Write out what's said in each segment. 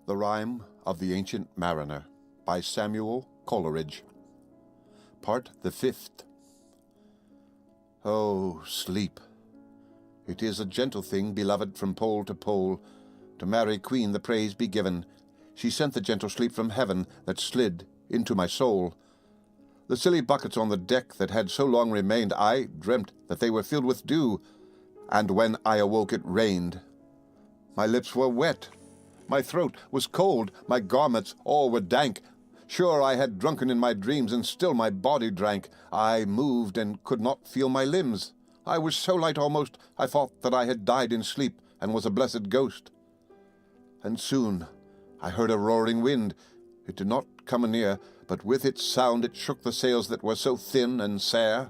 The Rime of the Ancient Mariner by Samuel Coleridge. Part the 5th. Oh, sleep! It is a gentle thing, beloved from pole to pole. To Mary Queen the praise be given. She sent the gentle sleep from heaven that slid into my soul. The silly buckets on the deck that had so long remained, I dreamt that they were filled with dew, and when I awoke it rained. My lips were wet. My throat was cold, my garments all were dank. Sure I had drunken in my dreams, and still my body drank. I moved and could not feel my limbs. I was so light almost, I thought that I had died in sleep, and was a blessed ghost. And soon I heard a roaring wind. It did not come anear, but with its sound it shook the sails that were so thin and sere.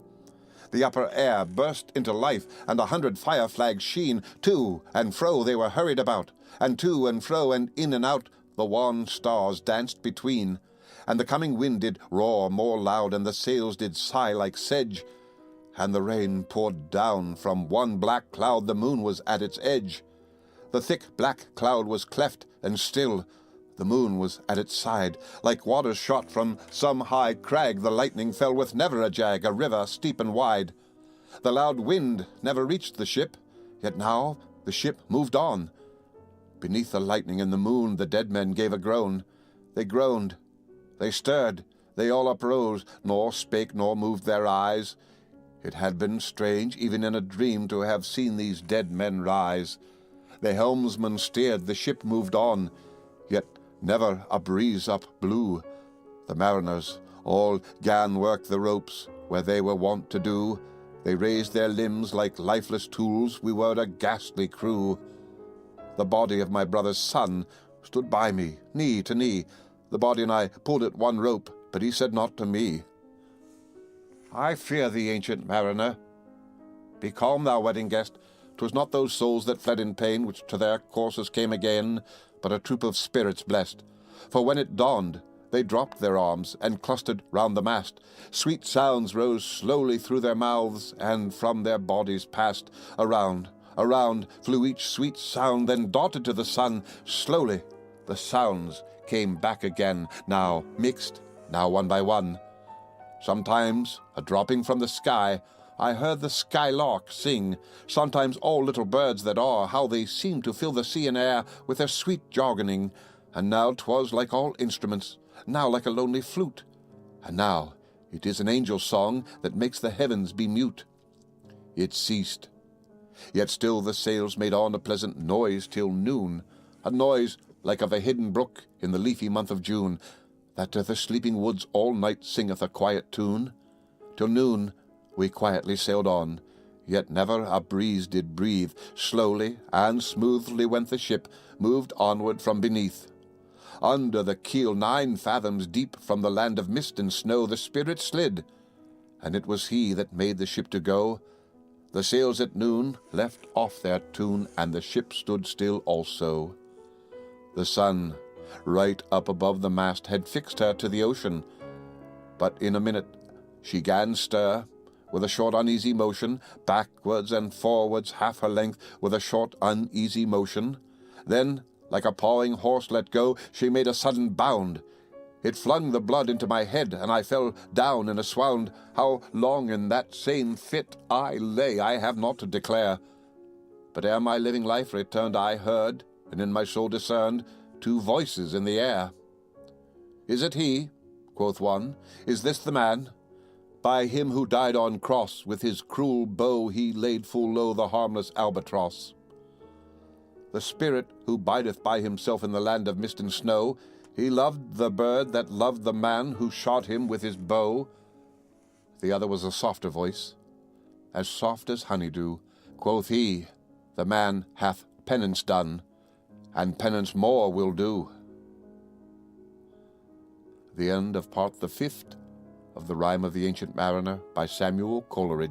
The upper air burst into life, and 100 fire flags sheen. To and fro they were hurried about, and to and fro and in and out the wan stars danced between. And the coming wind did roar more loud, and the sails did sigh like sedge. And the rain poured down from one black cloud, the moon was at its edge. The thick black cloud was cleft and still, the moon was at its side. Like waters shot from some high crag, the lightning fell with never a jag, a river steep and wide. The loud wind never reached the ship, yet now the ship moved on. Beneath the lightning and the moon the dead men gave a groan. They groaned, they stirred, they all uprose, nor spake nor moved their eyes. It had been strange, even in a dream, to have seen these dead men rise. The helmsman steered, the ship moved on, yet never a breeze up blew. The mariners all gan work the ropes where they were wont to do. They raised their limbs like lifeless tools. We were a ghastly crew. The body of my brother's son stood by me, knee to knee. The body and I pulled at one rope, but he said naught to me. I fear thee, ancient mariner. Be calm, thou wedding guest. 'Twas not those souls that fled in pain which to their courses came again, but a troop of spirits blessed. For when it dawned, they dropped their arms and clustered round the mast. Sweet sounds rose slowly through their mouths, and from their bodies passed. Around, around flew each sweet sound, then darted to the sun. Slowly the sounds came back again, now mixed, now one by one. Sometimes, a dropping from the sky, I heard the skylark sing. Sometimes all little birds that are, how they seem to fill the sea and air with their sweet jargoning. And now 'twas like all instruments, now like a lonely flute, and now it is an angel's song that makes the heavens be mute. It ceased, yet still the sails made on a pleasant noise till noon, a noise like of a hidden brook in the leafy month of June, that to the sleeping woods all night singeth a quiet tune. Till noon we quietly sailed on, yet never a breeze did breathe. Slowly and smoothly went the ship, moved onward from beneath. Under the keel 9 fathoms deep from the land of mist and snow the spirit slid, and it was he that made the ship to go. The sails at noon left off their tune, and the ship stood still also. The sun, right up above the mast, had fixed her to the ocean, but in a minute she gan stir, with a short uneasy motion, backwards and forwards half her length, with a short uneasy motion. Then, like a pawing horse let go, she made a sudden bound. It flung the blood into my head, and I fell down in a swound. How long in that same fit I lay, I have not to declare. But ere my living life returned, I heard, and in my soul discerned, 2 voices in the air. Is it he? Quoth one. Is this the man? By him who died on cross, with his cruel bow he laid full low the harmless albatross. The spirit who bideth by himself in the land of mist and snow, he loved the bird that loved the man who shot him with his bow. The other was a softer voice, as soft as honeydew. Quoth he, the man hath penance done, and penance more will do. The end of part the 5th of The Rime of the Ancient Mariner by Samuel Coleridge.